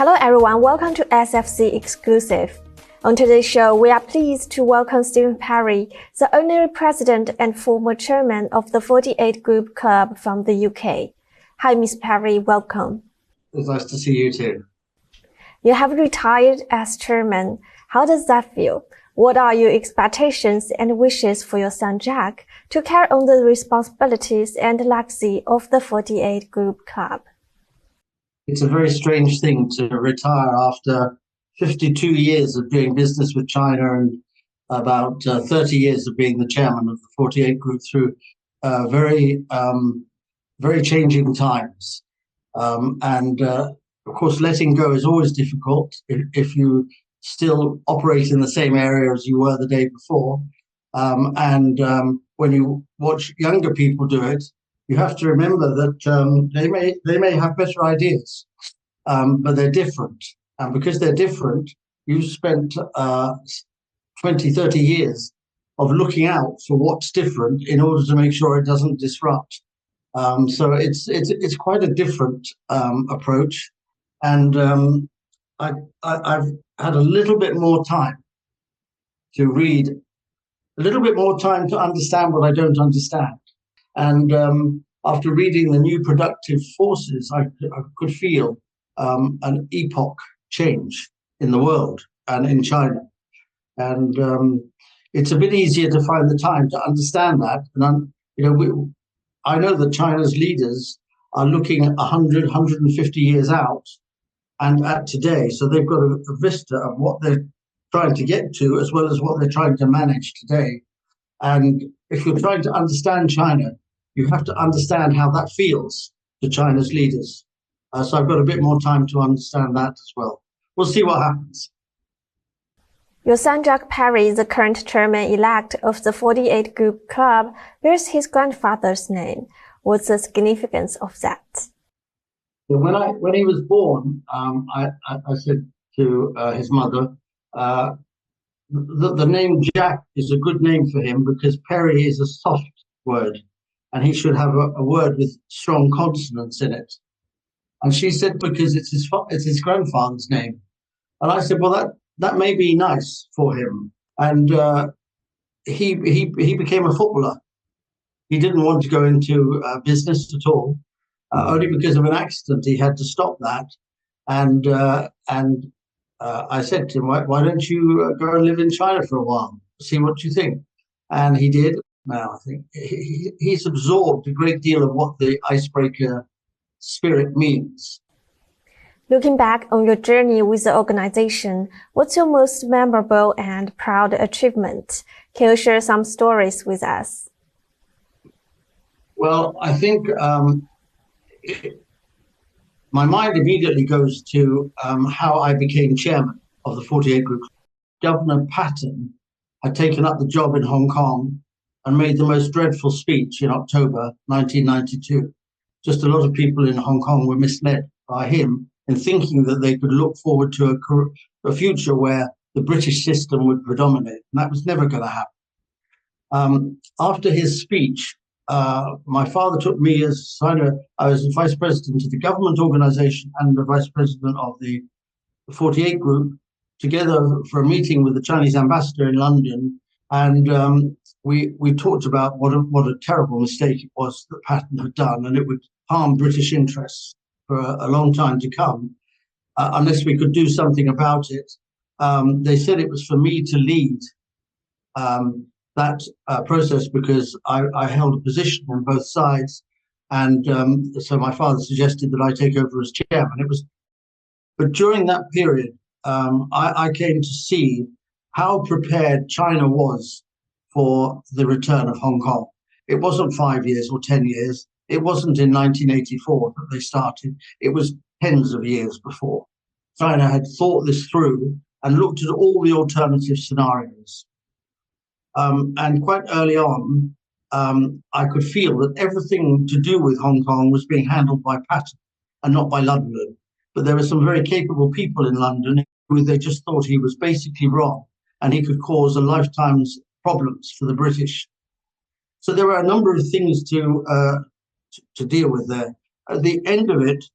Hello everyone, welcome to SFC Exclusive. On today's show, we are pleased to welcome Stephen Perry, the Honorary President and former Chairman of the 48 Group Club from the UK. Hi, Ms. Perry, welcome. It's nice to see you too. You have retired as Chairman. How does that feel? What are your expectations and wishes for your son Jack to carry on the responsibilities and legacy of the 48 Group Club? It's a very strange thing to retire after 52 years of doing business with China and about 30 years of being the chairman of the 48 Group through very changing times. Of course, letting go is always difficult if you still operate in the same area as you were the day before. When you watch younger people do it, you have to remember that they may have better ideas, but they're different. And because they're different, you've spent 20, 30 years of looking out for what's different in order to make sure it doesn't disrupt. So it's quite a different approach. And I've had a little bit more time to read, a little bit more time to understand what I don't understand. And after reading The New Productive Forces, I could feel an epoch change in the world and in China. And it's a bit easier to find the time to understand that. And I know that China's leaders are looking at 100, 150 years out and at today. So they've got a vista of what they're trying to get to, as well as what they're trying to manage today. And if you're trying to understand China, you have to understand how that feels to China's leaders. So I've got a bit more time to understand that as well. We'll see what happens. Your son Jack Perry, the current chairman-elect of the 48 Group Club, bears his grandfather's name. What's the significance of that? When he was born, I said to his mother, the name Jack is a good name for him because Perry is a soft word, and he should have a word with strong consonants in it. And she said because it's his grandfather's name. And I said, well, that may be nice for him. And he became a footballer. He didn't want to go into business at all. Only because of an accident, he had to stop that. And I said to him, why don't you go and live in China for a while, see what you think? And he did. Now, I think he's absorbed a great deal of what the icebreaker spirit means. Looking back on your journey with the organization, what's your most memorable and proud achievement? Can you share some stories with us? Well, I think my mind immediately goes to how I became chairman of the 48 Group. Governor Patton had taken up the job in Hong Kong and made the most dreadful speech in October 1992. Just a lot of people in Hong Kong were misled by him in thinking that they could look forward to a future where the British system would predominate. And that was never going to happen. After his speech, my father took me as I was the vice president of the government organization and the vice president of the 48 Group together for a meeting with the Chinese ambassador in London. And we talked about what a terrible mistake it was that Patton had done, and it would harm British interests for a long time to come unless we could do something about it. They said it was for me to lead that process because I held a position on both sides, and so my father suggested that I take over as chairman. But during that period, I came to see how prepared China was for the return of Hong Kong. It wasn't 5 years or 10 years. It wasn't in 1984 that they started. It was tens of years before. China had thought this through and looked at all the alternative scenarios. And quite early on, I could feel that everything to do with Hong Kong was being handled by Patton and not by London. But there were some very capable people in London who they just thought he was basically wrong and he could cause a lifetime's problems for the British. So there were a number of things to deal with there. At the end of it,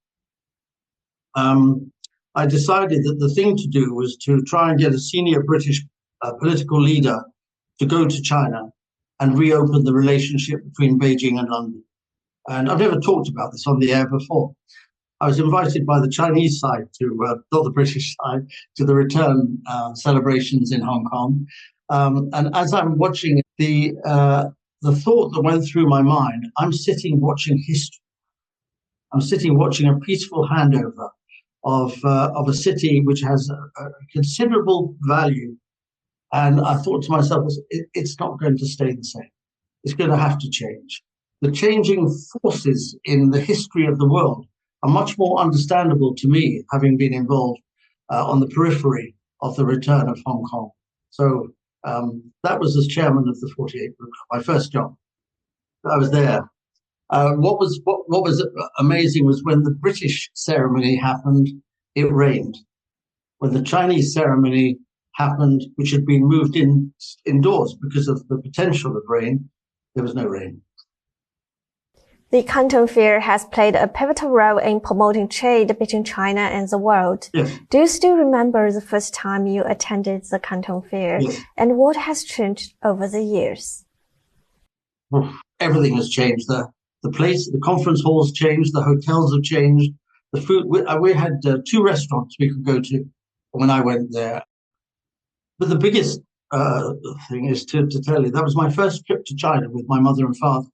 I decided that the thing to do was to try and get a senior British political leader to go to China and reopen the relationship between Beijing and London. And I've never talked about this on the air before. I was invited by the Chinese side to, not the British side, to the return celebrations in Hong Kong. And as I'm watching the thought that went through my mind, I'm sitting watching history. I'm sitting watching a peaceful handover of a city which has a considerable value. And I thought to myself, it's not going to stay the same. It's going to have to change. The changing forces in the history of the world are much more understandable to me, having been involved on the periphery of the return of Hong Kong. So that was as chairman of the 48 Group, my first job. I was there. What was amazing was when the British ceremony happened, it rained. When the Chinese ceremony happened, which had been moved indoors because of the potential of rain, there was no rain. The Canton Fair has played a pivotal role in promoting trade between China and the world. Yes. Do you still remember the first time you attended the Canton Fair? Yes. And what has changed over the years? Well, everything has changed. The place, the conference halls changed, the hotels have changed, the food. We had 2 restaurants we could go to when I went there. But the biggest thing is to tell you, that was my first trip to China with my mother and father.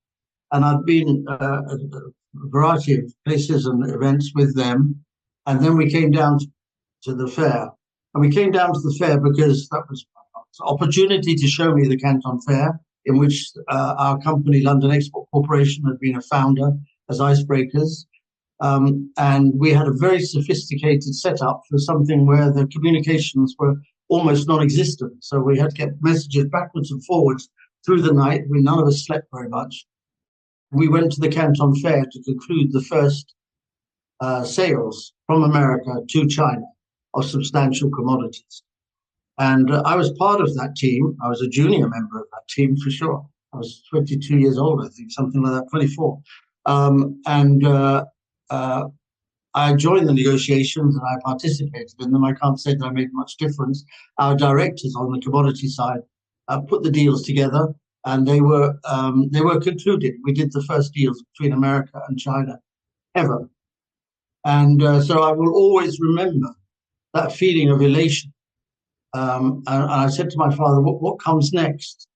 And I'd been at a variety of places and events with them. And then we came down to the fair. And we came down to the fair because that was an opportunity to show me the Canton Fair, in which our company, London Export Corporation, had been a founder as icebreakers. And we had a very sophisticated setup for something where the communications were almost non-existent. So we had to get messages backwards and forwards through the night. None of us slept very much. We went to the Canton Fair to conclude the first sales from America to China of substantial commodities. And I was part of that team. I was a junior member of that team for sure. I was 22 years old, I think, something like that, 24. I joined the negotiations and I participated in them. I can't say that I made much difference. Our directors on the commodity side put the deals together, and they were concluded. We did the first deals between America and China ever. And so I will always remember that feeling of elation. And I said to my father, what comes next?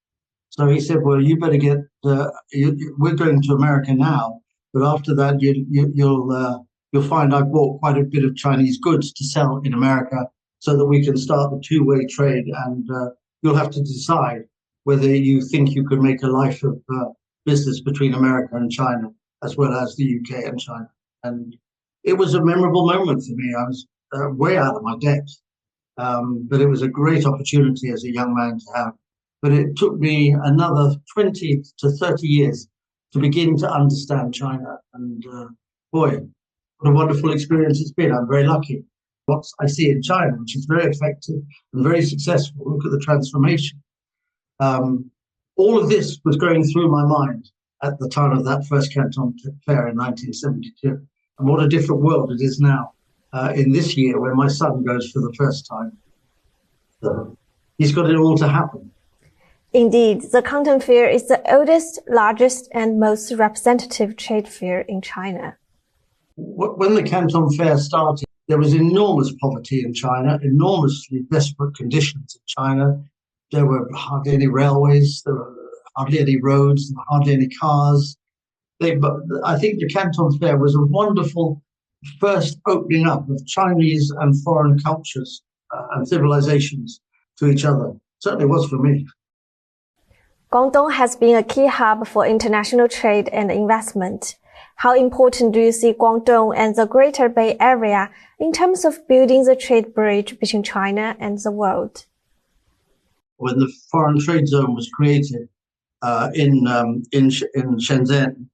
So he said, well, you better get, we're going to America now, but after that, you'll find I bought quite a bit of Chinese goods to sell in America so that we can start the two-way trade. And you'll have to decide whether you think you could make a life of business between America and China, as well as the UK and China. And it was a memorable moment for me. I was way out of my depth. But it was a great opportunity as a young man to have. But it took me another 20 to 30 years to begin to understand China. And boy, what a wonderful experience it's been. I'm very lucky. What I see in China, which is very effective and very successful, look at the transformation. All of this was going through my mind at the time of that first Canton Fair in 1972. And what a different world it is now. In this year, when my son goes for the first time. So he's got it all to happen. Indeed, the Canton Fair is the oldest, largest, and most representative trade fair in China. When the Canton Fair started, there was enormous poverty in China, enormously desperate conditions in China. There were hardly any railways, there were hardly any roads, there were hardly any cars. But I think the Canton Fair was a wonderful first opening up of Chinese and foreign cultures and civilizations to each other. Certainly was for me. Guangdong has been a key hub for international trade and investment. How important do you see Guangdong and the Greater Bay Area in terms of building the trade bridge between China and the world? When the foreign trade zone was created in Shenzhen,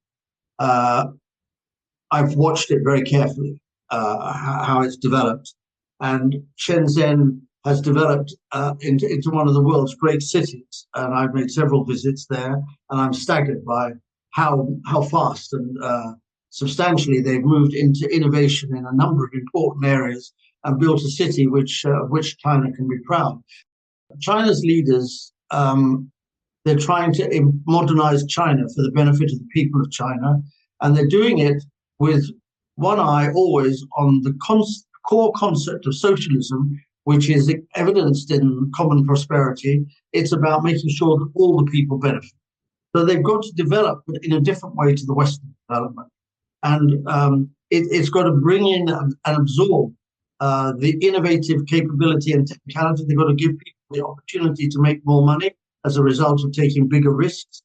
I've watched it very carefully, how it's developed. And Shenzhen has developed into one of the world's great cities. And I've made several visits there, and I'm staggered by how fast and substantially they've moved into innovation in a number of important areas, and built a city which China can be proud. China's leaders, they're trying to modernize China for the benefit of the people of China, and they're doing it with one eye always on the core concept of socialism, which is evidenced in common prosperity. It's about making sure that all the people benefit. So they've got to develop, but in a different way to the Western development. And it's got to bring in and absorb the innovative capability and technicality. They've got to give people the opportunity to make more money as a result of taking bigger risks.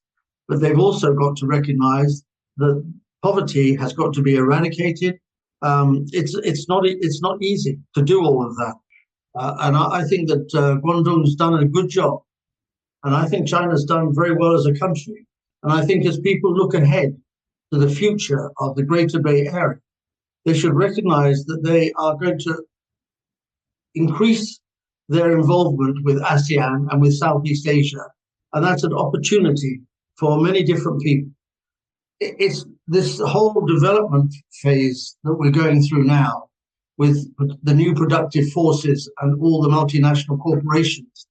But they've also got to recognize that poverty has got to be eradicated. It's not easy to do all of that. And I think that Guangdong's done a good job. And I think China's done very well as a country. And I think as people look ahead to the future of the Greater Bay Area, they should recognize that they are going to increase their involvement with ASEAN and with Southeast Asia. And that's an opportunity for many different people. It's this whole development phase that we're going through now with the new productive forces and all the multinational corporations.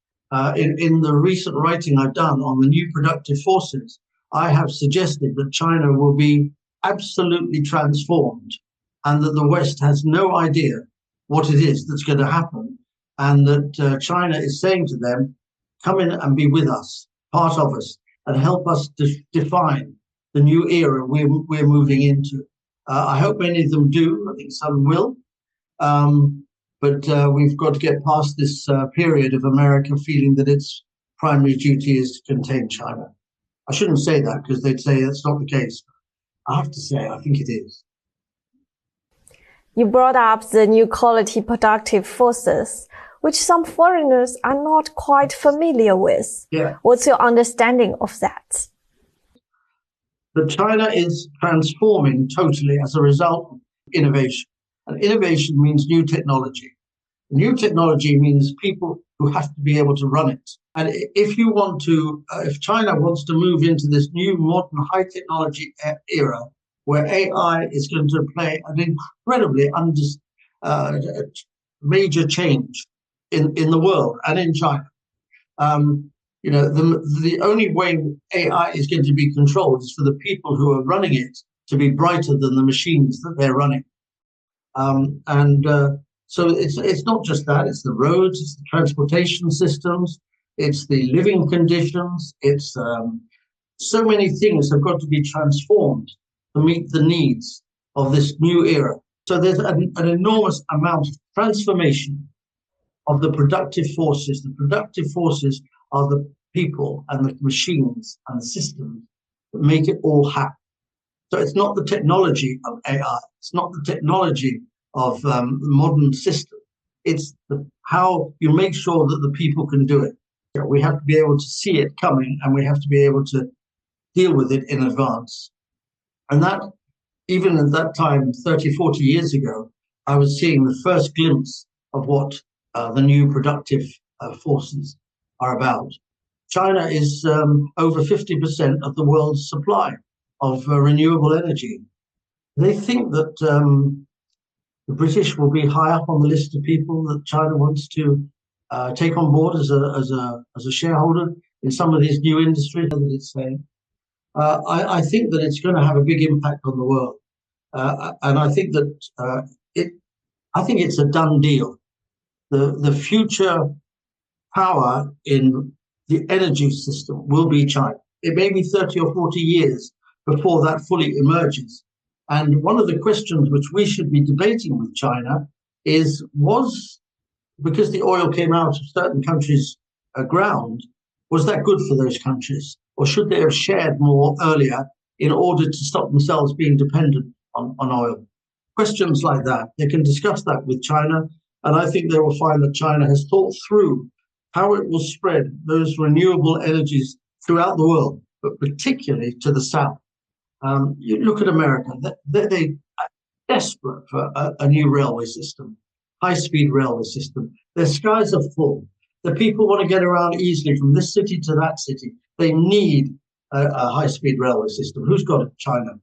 In the recent writing I've done on the new productive forces, I have suggested that China will be absolutely transformed and that the West has no idea what it is that's going to happen, and that China is saying to them, come in and be with us, part of us, and help us define the new era we're moving into. I hope many of them do. I think some will. But we've got to get past this period of America feeling that its primary duty is to contain China. I shouldn't say that because they'd say that's not the case. I have to say, I think it is. You brought up the new quality productive forces, which some foreigners are not quite familiar with. Yeah. What's your understanding of that? That China is transforming totally as a result of innovation. And innovation means new technology. New technology means people who have to be able to run it. And if you want to, if China wants to move into this new modern high technology era where AI is going to play an incredibly major change in the world and in China, the only way AI is going to be controlled is for the people who are running it to be brighter than the machines that they're running. So it's not just that, it's the roads, it's the transportation systems, it's the living conditions, it's so many things have got to be transformed to meet the needs of this new era. So there's an enormous amount of transformation of the productive forces. The productive forces are the people and the machines and the systems that make it all happen. So it's not the technology of AI, it's not the technology of modern system. It's how you make sure that the people can do it. We have to be able to see it coming and we have to be able to deal with it in advance. And that, even at that time, 30, 40 years ago, I was seeing the first glimpse of what the new productive forces are about. China is over 50% of the world's supply of renewable energy. They think that the British will be high up on the list of people that China wants to take on board as a shareholder in some of these new industries that it's saying. I think that it's going to have a big impact on the world, and I think that I think it's a done deal. The future power in the energy system will be China. It may be 30 or 40 years before that fully emerges. And one of the questions which we should be debating with China is, because the oil came out of certain countries' ground, was that good for those countries? Or should they have shared more earlier in order to stop themselves being dependent on oil? Questions like that, they can discuss that with China. And I think they will find that China has thought through how it will spread those renewable energies throughout the world, but particularly to the south. You look at America, they're desperate for a new railway system, high-speed railway system. Their skies are full. The people want to get around easily from this city to that city. They need a high-speed railway system. Who's got it? China.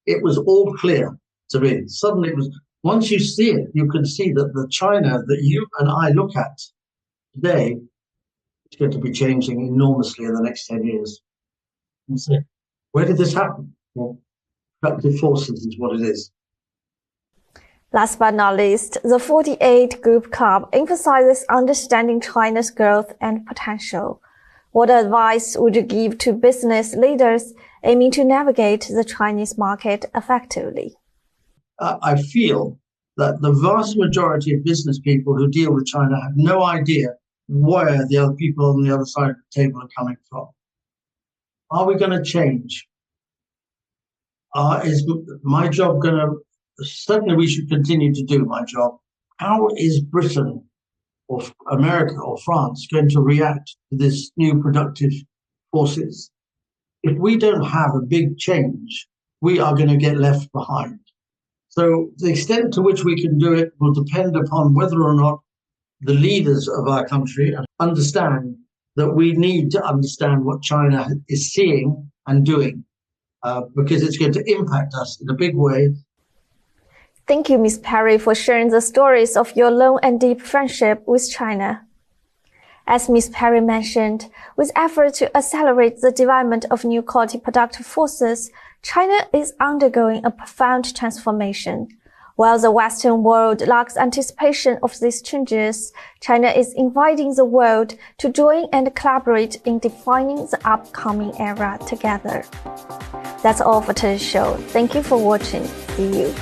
It was all clear to me. Suddenly it was Once you see it, you can see that the China that you and I look at today is going to be changing enormously in the next 10 years. And so, where did this happen? Well, productive forces is what it is. Last but not least, the 48 Group Club emphasizes understanding China's growth and potential. What advice would you give to business leaders aiming to navigate the Chinese market effectively? I feel that the vast majority of business people who deal with China have no idea where the other people on the other side of the table are coming from. Are we going to change? Is my job going to... Certainly we should continue to do my job. How is Britain or America or France going to react to this new productive forces? If we don't have a big change, we are going to get left behind. So the extent to which we can do it will depend upon whether or not the leaders of our country understand that we need to understand what China is seeing and doing, because it's going to impact us in a big way. Thank you, Ms. Perry, for sharing the stories of your long and deep friendship with China. As Ms. Perry mentioned, with efforts to accelerate the development of new quality productive forces, China is undergoing a profound transformation. While the Western world lacks anticipation of these changes, China is inviting the world to join and collaborate in defining the upcoming era together. That's all for today's show. Thank you for watching. See you.